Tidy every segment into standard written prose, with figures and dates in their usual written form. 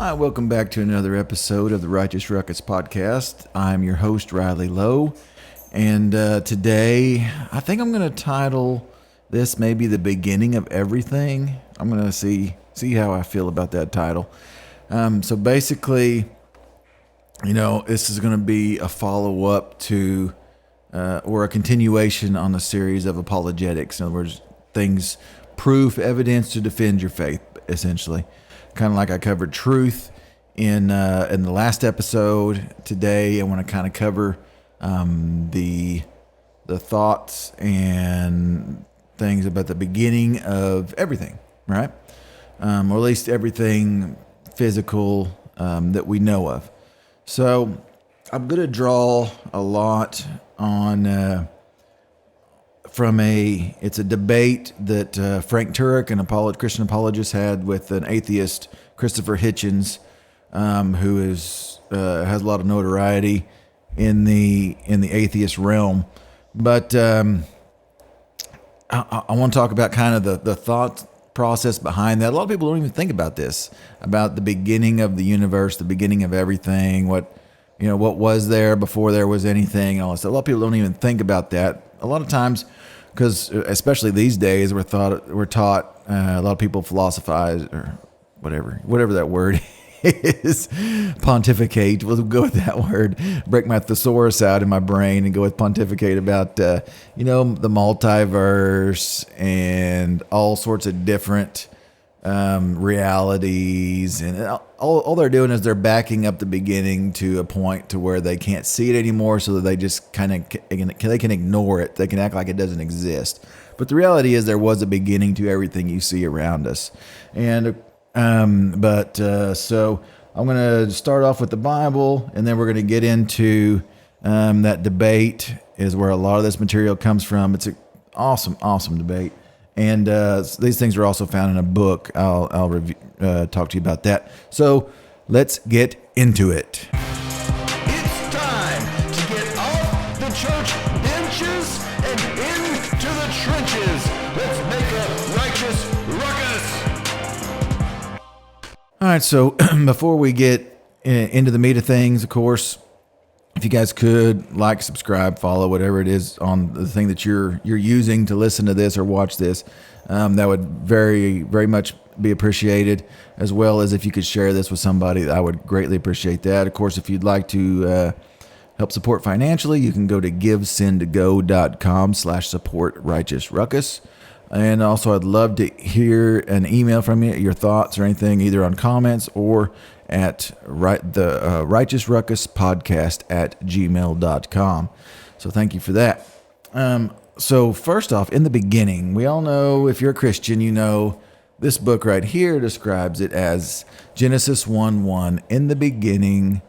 Hi, welcome back to another episode of the Righteous Ruckus podcast. I'm your host, Riley Lowe, and today I think I'm going to title this maybe The Beginning of Everything. I'm going to see how I feel about that title. So basically, this is going to be a follow-up to or a continuation on a series of apologetics. In other words, proof, evidence to defend your faith, essentially. Kind of like I covered truth in the last episode. Today, I want to kind of cover the thoughts and things about the beginning of everything, right? Or at least everything physical that we know of. So I'm going to draw a lot on it's a debate that Frank Turek, an Christian apologist, had with an atheist, Christopher Hitchens, who has a lot of notoriety in the atheist realm. But I want to talk about kind of the thought process behind that. A lot of people don't even think about this, about the beginning of the universe, the beginning of everything, what was there before there was anything, and all that stuff. A lot of people don't even think about that. A lot of times, because especially these days, we're taught a lot of people philosophize or whatever that word is, pontificate. We'll go with that word. Break my thesaurus out in my brain and go with pontificate about the multiverse and all sorts of different realities, and all they're doing is they're backing up the beginning to a point to where they can't see it anymore, so that they just they can ignore it. They can act like it doesn't exist. But the reality is there was a beginning to everything you see around us. And so I'm going to start off with the Bible, and then we're going to get into that debate is where a lot of this material comes from. It's an awesome debate. And these things are also found in a book. I'll talk to you about that. So let's get into it. It's time to get off the church benches and into the trenches. Let's make a righteous ruckus. All right, so before we get into the meat of things, of course, if you guys could like, subscribe, follow, whatever it is on the thing that you're using to listen to this or watch this, that would very, very much be appreciated, as well as if you could share this with somebody. I would greatly appreciate that. Of course, if you'd like to help support financially, you can go to givesendtogo.com/support Righteous Ruckus. And also, I'd love to hear an email from you, your thoughts or anything, either on comments or at the Righteous Ruckus podcast at gmail.com. So thank you for that. So first off, in the beginning, we all know, if you're a Christian, this book right here describes it as Genesis 1:1. In the beginning,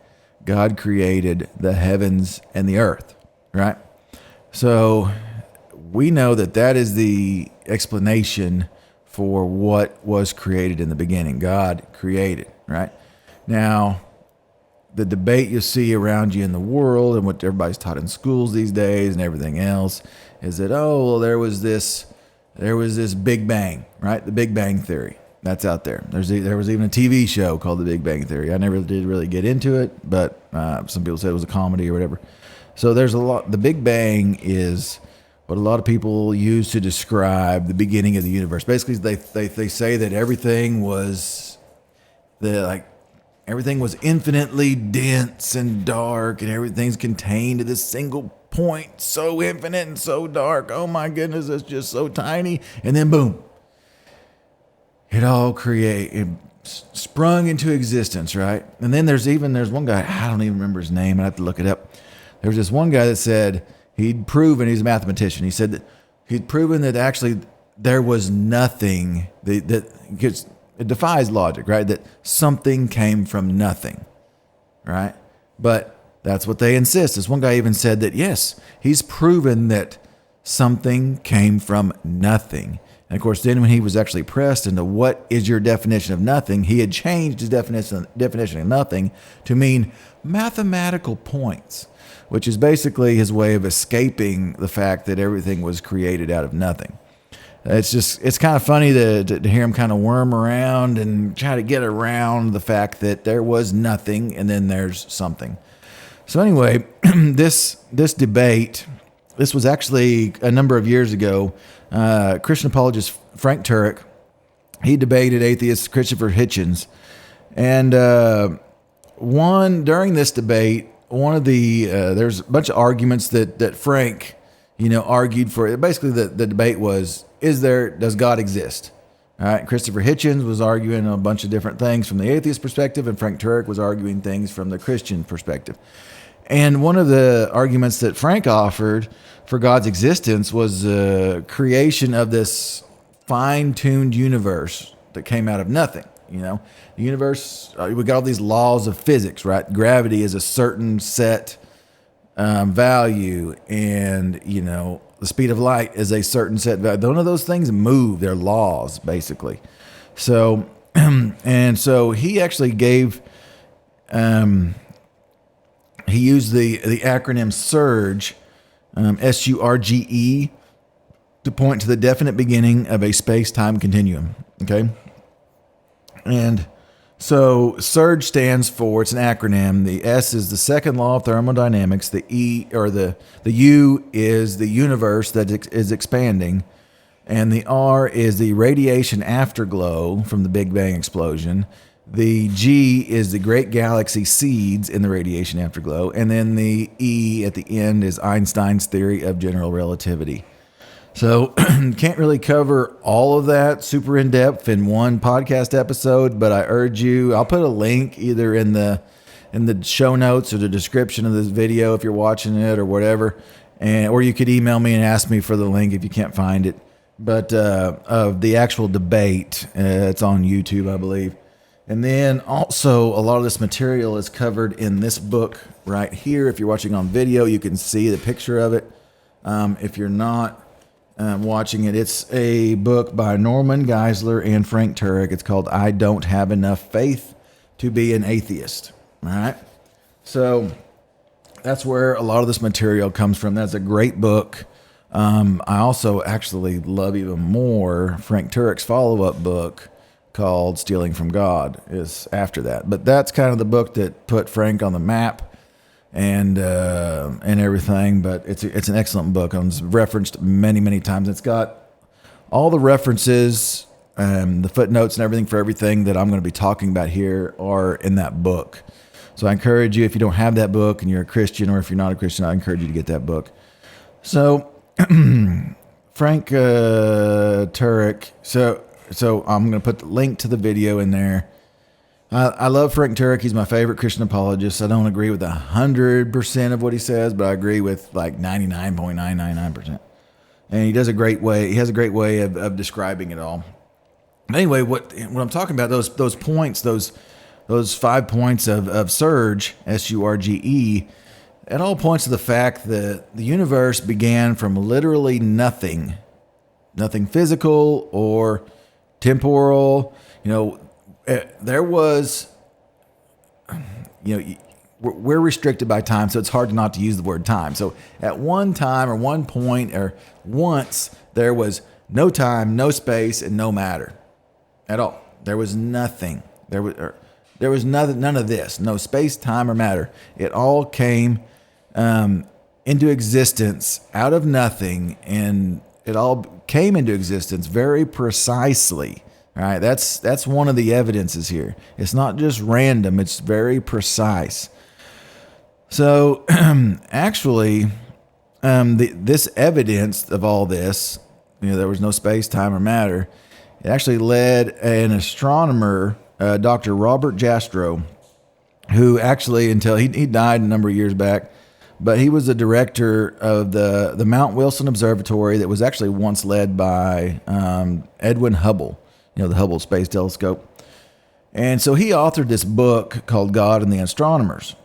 God created the heavens and the earth, right? So we know that is the explanation for what was created in the beginning. God created, right? Now, the debate you see around you in the world and what everybody's taught in schools these days and everything else is that, there was this Big Bang, right? The Big Bang Theory. That's out there. There was even a TV show called The Big Bang Theory. I never did really get into it, but some people said it was a comedy or whatever. So there's a lot. The Big Bang is what a lot of people use to describe the beginning of the universe. Basically, they say that everything was infinitely dense and dark, and everything's contained to this single point, so infinite and so dark. Oh my goodness, it's just so tiny. And then boom, it all sprung into existence, right? And then there's one guy, I don't even remember his name, I have to look it up. There's this one guy that said he'd proven, he's a mathematician, he said that he'd proven that actually there was nothing because it defies logic, right? That something came from nothing, right? But that's what they insist. This one guy even said that, yes, he's proven that something came from nothing. And of course, then when he was actually pressed into what is your definition of nothing, he had changed his definition of nothing to mean mathematical points, which is basically his way of escaping the fact that everything was created out of nothing. it's kind of funny to hear him kind of worm around and try to get around the fact that there was nothing and then there's something. So anyway, this debate, this was actually a number of years ago. Christian apologist Frank Turek, he debated atheist Christopher Hitchens, and during this debate, one of the there's a bunch of arguments that Frank, argued for. Basically, the debate was, does God exist? All right, Christopher Hitchens was arguing a bunch of different things from the atheist perspective, and Frank Turek was arguing things from the Christian perspective. And one of the arguments that Frank offered for God's existence was the creation of this fine-tuned universe that came out of nothing. The universe, we got all these laws of physics, right? Gravity is a certain set value, and the speed of light is a certain set value. None of those things move; they're laws, basically. So, and so he actually gave, he used the acronym SURGE, SURGE, to point to the definite beginning of a space-time continuum. Okay, and so SURGE stands for, it's an acronym. The S is the second law of thermodynamics. The U is the universe that is expanding. And the R is the radiation afterglow from the Big Bang explosion. The G is the great galaxy seeds in the radiation afterglow. And then the E at the end is Einstein's theory of general relativity. So can't really cover all of that super in depth in one podcast episode, but I urge you, I'll put a link either in the show notes or the description of this video if you're watching it or whatever, or you could email me and ask me for the link if you can't find it. But of the actual debate, it's on YouTube, I believe. And then also a lot of this material is covered in this book right here. If you're watching on video, you can see the picture of it. If you're not watching it, it's a book by Norman Geisler and Frank Turek. It's called I Don't Have Enough Faith to Be an Atheist. All right. So that's where a lot of this material comes from. That's a great book. I also actually love even more Frank Turek's follow-up book called Stealing from God is after that. But that's kind of the book that put Frank on the map and everything. But it's an excellent book. It's referenced many times. It's got all the references, the footnotes and everything for everything that I'm going to be talking about here are in that book. So I encourage you, if you don't have that book and you're a Christian, or if you're not a Christian, I encourage you to get that book. So Frank Turek. So I'm going to put the link to the video in there. I love Frank Turek. He's my favorite Christian apologist. I don't agree with 100% of what he says, but I agree with like 99.999%. And he does a great way. He has a great way of describing it all. Anyway, what I'm talking about, those points, those 5 points of Surge, SURGE, it all points to the fact that the universe began from literally nothing physical or temporal. There was, we're restricted by time, so it's hard not to use the word time. So at one time or one point or once, there was no time, no space, and no matter at all. There was nothing. There was nothing, none of this, no space, time, or matter. It all came into existence out of nothing, and it all came into existence very precisely. All right, that's one of the evidences here. It's not just random, it's very precise. So actually, this evidence of all this, there was no space, time, or matter, it actually led an astronomer, Dr. Robert Jastrow, who actually, until he died a number of years back, but he was the director of the Mount Wilson Observatory that was actually once led by Edwin Hubble, the Hubble Space Telescope. And so he authored this book called God and the Astronomers.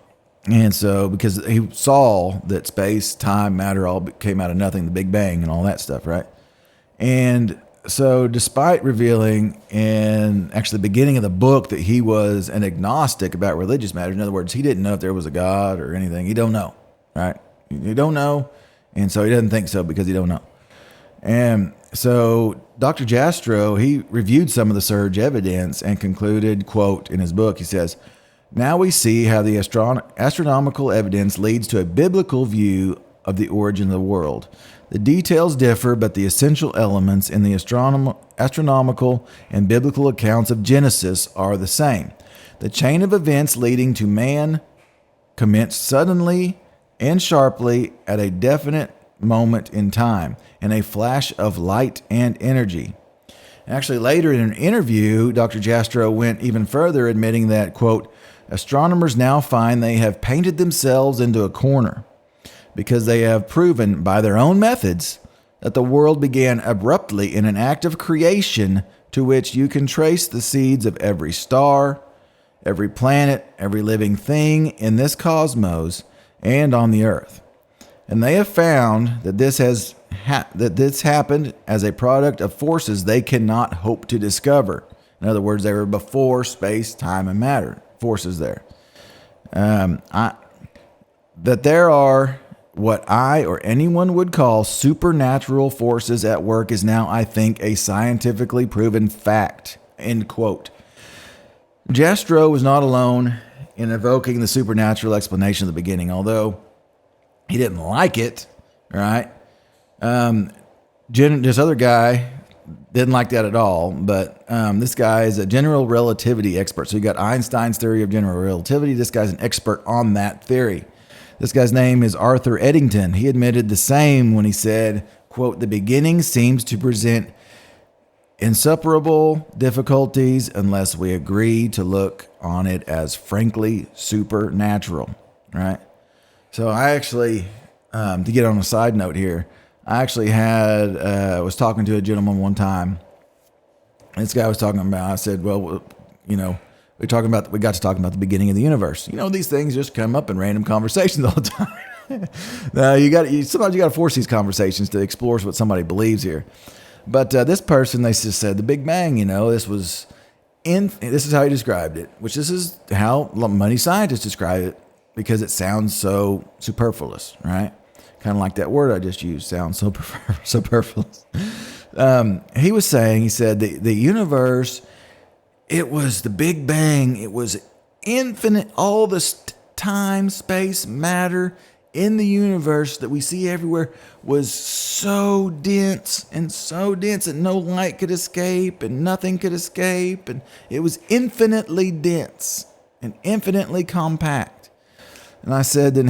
And so, because he saw that space, time, matter all came out of nothing, the Big Bang and all that stuff, right? And so despite revealing in actually the beginning of the book that he was an agnostic about religious matters, in other words, he didn't know if there was a God or anything. He don't know, right? He don't know. And so he doesn't think so because he don't know. And So Dr. Jastrow, he reviewed some of the surge evidence and concluded, quote, in his book, he says, "Now we see how the astronomical evidence leads to a biblical view of the origin of the world. The details differ, but the essential elements in the astronomical and biblical accounts of Genesis are the same. The chain of events leading to man commenced suddenly and sharply at a definite moment in time, in a flash of light and energy." Actually, later in an interview, Dr. Jastrow went even further, admitting that, quote, "Astronomers now find they have painted themselves into a corner because they have proven by their own methods that the world began abruptly in an act of creation to which you can trace the seeds of every star, every planet, every living thing in this cosmos and on the earth. And they have found that this happened as a product of forces they cannot hope to discover." In other words, they were before space, time, and matter. Forces there. That there are what I or anyone would call supernatural forces at work is now, I think, a scientifically proven fact. End quote. Jastrow was not alone in evoking the supernatural explanation at the beginning, although he didn't like it, right? This other guy didn't like that at all, but this guy is a general relativity expert. So you got Einstein's theory of general relativity. This guy's an expert on that theory. This guy's name is Arthur Eddington. He admitted the same when he said, quote, "The beginning seems to present insuperable difficulties unless we agree to look on it as frankly supernatural," right? So I actually, to get on a side note here, I actually was talking to a gentleman one time. This guy was talking about, I said, well, we got to talking about the beginning of the universe. These things just come up in random conversations all the time. Now sometimes you got to force these conversations to explore what somebody believes here. But this person, they just said the Big Bang, this is how he described it, which this is how many scientists describe it because it sounds so superfluous, right? Kind of like that word I just used, sounds so superfluous. He said the universe, it was the Big Bang. It was infinite. All the time, space, matter in the universe that we see everywhere was so dense that no light could escape and nothing could escape. And it was infinitely dense and infinitely compact. And I said, and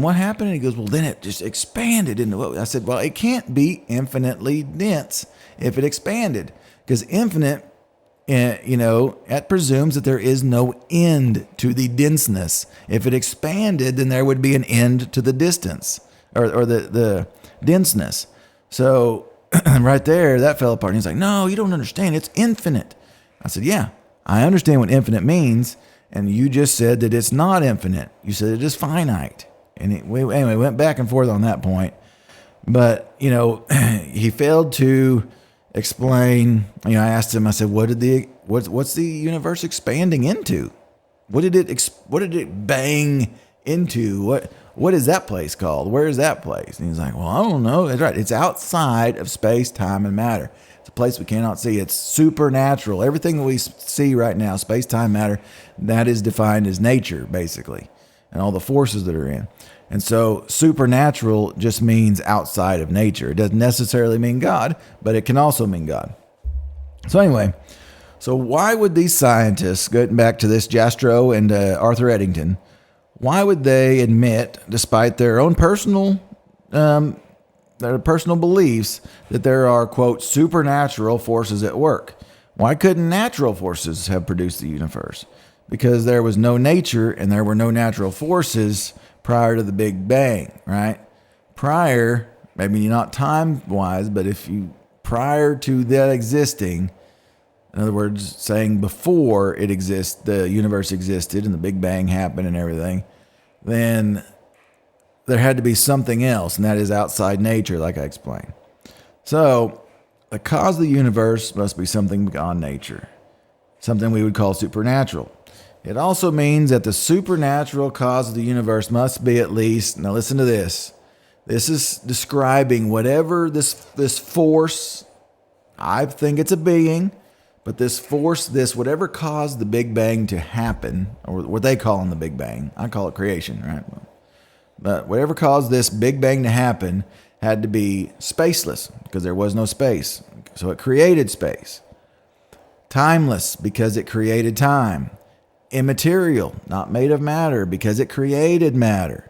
what happened? And he goes, well, then it just expanded into what? I said, well, it can't be infinitely dense if it expanded, because infinite, that presumes that there is no end to the denseness. If it expanded, then there would be an end to the distance or the denseness. So right there, that fell apart. And he's like, no, you don't understand. It's infinite. I said, yeah, I understand what infinite means. And you just said that it's not infinite. You said it is finite. And we went back and forth on that point. But, he failed to explain. I asked him, I said, what's the universe expanding into? What did it bang into? What is that place called? Where is that place? And he's like, well, I don't know. That's right. It's outside of space, time, and matter. It's a place we cannot see. It's supernatural. Everything that we see right now, space, time, matter, that is defined as nature, basically, and all the forces that are in. And so supernatural just means outside of nature. It doesn't necessarily mean God, but it can also mean God. So anyway, why would these scientists, getting back to this Jastrow and Arthur Eddington, why would they admit, despite their own personal beliefs, that there are, quote, supernatural forces at work? Why couldn't natural forces have produced the universe? Because there was no nature and there were no natural forces prior to the Big Bang, right? Prior, maybe not time-wise, but prior to that existing, in other words, saying before the universe existed and the Big Bang happened and everything, then there had to be something else, and that is outside nature, like I explained. So the cause of the universe must be something beyond nature, something we would call supernatural. It also means that the supernatural cause of the universe must be at least, now listen to this, This is describing whatever this force, I think it's a being, but this force, whatever caused the Big Bang to happen, or what they call in the Big Bang, I call it creation, right? But whatever caused this Big Bang to happen had to be spaceless because there was no space. So it created space. Timeless because it created time. Immaterial, not made of matter because it created matter.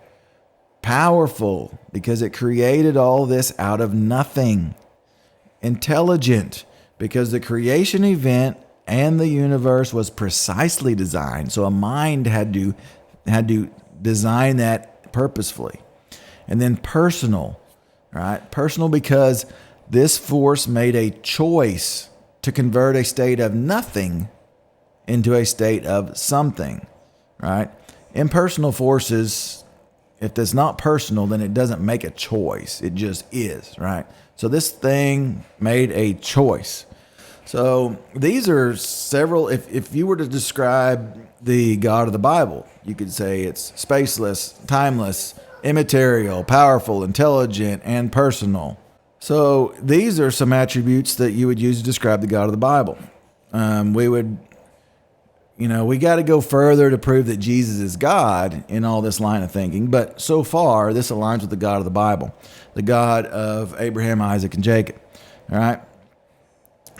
Powerful because it created all this out of nothing. Intelligent because the creation event and the universe was precisely designed. So a mind had to design that purposefully. And then personal, right? Personal because this force made a choice to convert a state of nothing into a state of something, right? Impersonal forces, if it's not personal, then it doesn't make a choice. It just is, right? So this thing made a choice. So these are several, if you were to describe the God of the Bible, you could say it's spaceless, timeless, immaterial, powerful, intelligent, and personal. So these are some attributes that you would use to describe the God of the Bible. We got to go further to prove that Jesus is God in all this line of thinking. But so far, this aligns with the God of the Bible, the God of Abraham, Isaac, and Jacob. All right.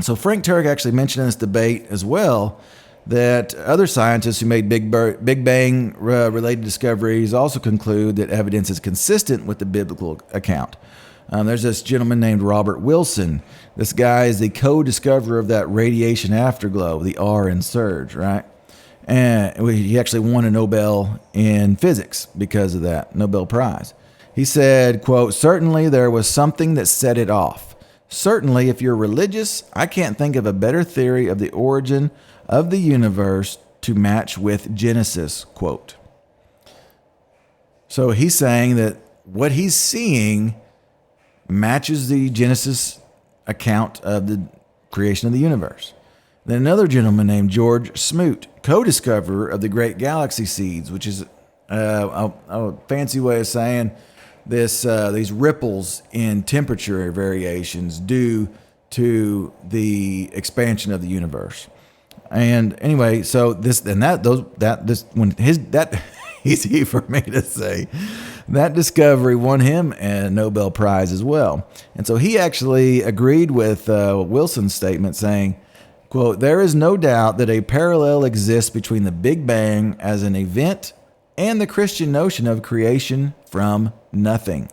So Frank Turek actually mentioned in this debate as well that other scientists who made Big Bang related discoveries also conclude that evidence is consistent with the biblical account. There's this gentleman named Robert Wilson. This guy is the co-discoverer of that radiation afterglow, the R in surge, right? And he actually won a Nobel in physics because of that Nobel Prize. He said, quote, "Certainly there was something that set it off. Certainly, if you're religious, I can't think of a better theory of the origin of the universe to match with Genesis," quote. So he's saying that what he's seeing matches the Genesis account of the creation of the universe. Then another gentleman named George Smoot, co-discoverer of the great galaxy seeds, which is a fancy way of saying these ripples in temperature variations due to the expansion of the universe. And anyway, so easy for me to say. That discovery won him a Nobel Prize as well. And so he actually agreed with Wilson's statement saying, quote, "There is no doubt that a parallel exists between the Big Bang as an event and the Christian notion of creation from nothing,"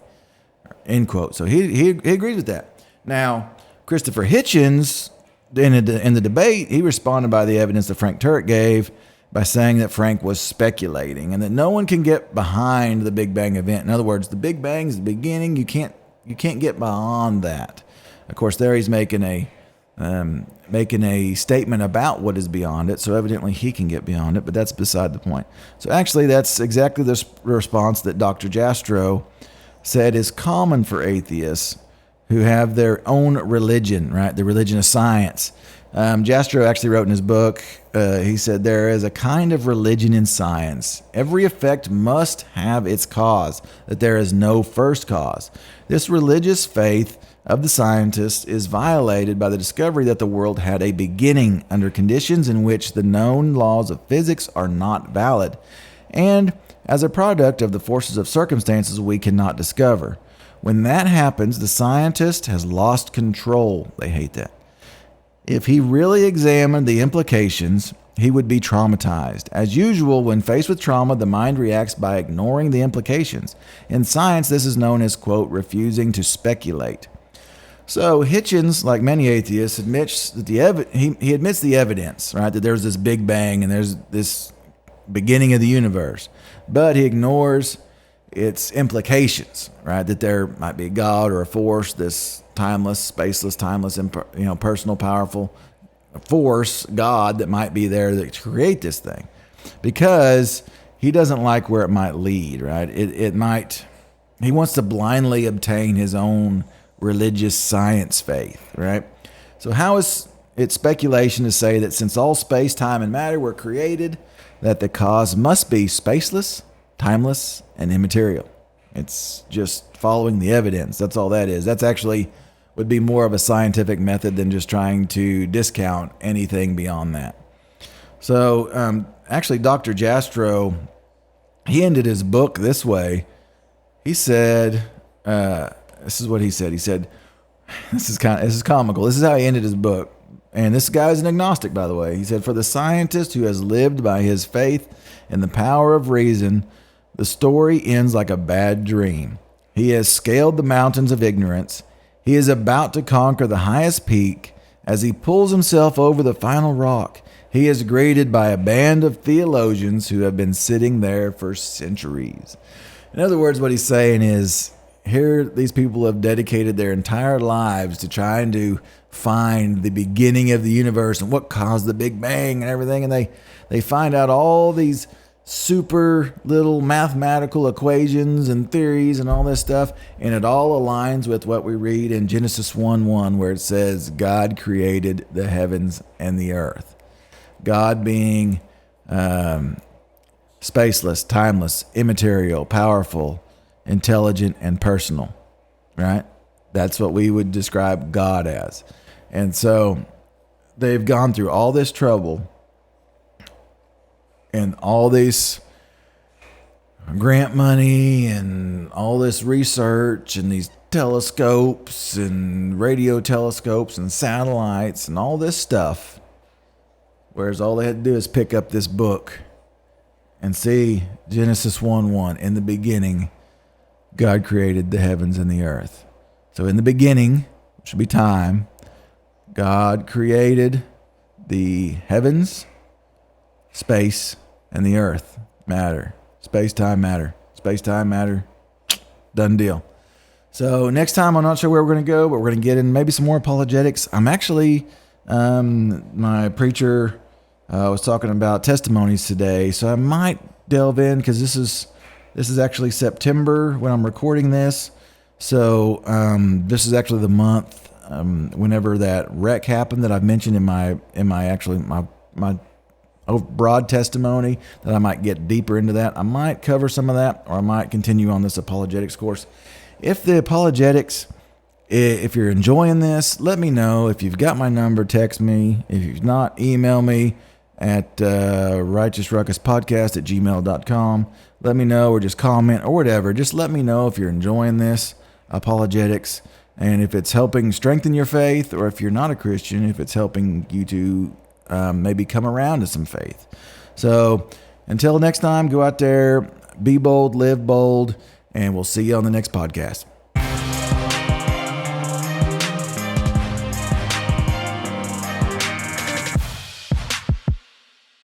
end quote. So he agrees with that. Now, Christopher Hitchens, in the debate, he responded by the evidence that Frank Turek gave by saying that Frank was speculating and that no one can get behind the Big Bang event. In other words, the Big Bang is the beginning. You can't get beyond that. Of course, there he's making a statement about what is beyond it. So evidently he can get beyond it, but that's beside the point. So actually, that's exactly the response that Dr. Jastrow said is common for atheists who have their own religion, right? The religion of science. Jastrow actually wrote in his book, he said, "There is a kind of religion in science. Every effect must have its cause, that there is no first cause. This religious faith of the scientists is violated by the discovery that the world had a beginning under conditions in which the known laws of physics are not valid, and as a product of the forces of circumstances we cannot discover. When that happens, the scientist has lost control." They hate that. "If he really examined the implications, he would be traumatized. As usual, when faced with trauma, the mind reacts by ignoring the implications. In science, this is known as, quote, refusing to speculate." So Hitchens, like many atheists, admits that he admits the evidence, right, that there's this Big Bang and there's this beginning of the universe, but he ignores its implications, right, that there might be a God or a force, this timeless, spaceless, timeless, personal, powerful force, God, that might be there to create this thing, because he doesn't like where it might lead, right? He wants to blindly obtain his own religious science faith, right? So how is it speculation to say that since all space, time, and matter were created, that the cause must be spaceless, timeless, and immaterial? It's just following the evidence. That's all that is. That's actually would be more of a scientific method than just trying to discount anything beyond that. So actually, Dr. Jastrow, he ended his book this way. He said, this is what he said. He said, this is comical. This is how he ended his book. And this guy is an agnostic, by the way. He said, for the scientist who has lived by his faith in the power of reason, the story ends like a bad dream. He has scaled the mountains of ignorance. He is about to conquer the highest peak. As he pulls himself over the final rock, he is greeted by a band of theologians who have been sitting there for centuries. In other words, what he's saying is, here these people have dedicated their entire lives to trying to find the beginning of the universe and what caused the Big Bang and everything, and they find out all these super little mathematical equations and theories and all this stuff, and it all aligns with what we read in Genesis 1:1, where it says God created the heavens and the earth. God being spaceless, timeless, immaterial, powerful, intelligent, and personal, right? That's what we would describe God as. And so they've gone through all this trouble and all these grant money and all this research and these telescopes and radio telescopes and satellites and all this stuff. Whereas all they had to do is pick up this book and see Genesis 1:1. In the beginning, God created the heavens and the earth. So in the beginning, which would be time, God created the heavens, space, and the earth, matter. Space-time, matter. Space-time, matter. Done deal. So next time, I'm not sure where we're going to go, but we're going to get in maybe some more apologetics. I'm actually, my preacher was talking about testimonies today, so I might delve in, because this is actually September when I'm recording this. So this is actually the month whenever that wreck happened that I've mentioned in my broad testimony, that I might get deeper into that. I might cover some of that, or I might continue on this apologetics course. If the apologetics, if you're enjoying this, let me know. If you've got my number, text me. If you've not, email me at righteousruckuspodcast@gmail.com. Let me know, or just comment or whatever. Just let me know if you're enjoying this apologetics, and if it's helping strengthen your faith, or if you're not a Christian, if it's helping you to maybe come around to some faith. So until next time, go out there, be bold, live bold, and we'll see you on the next podcast.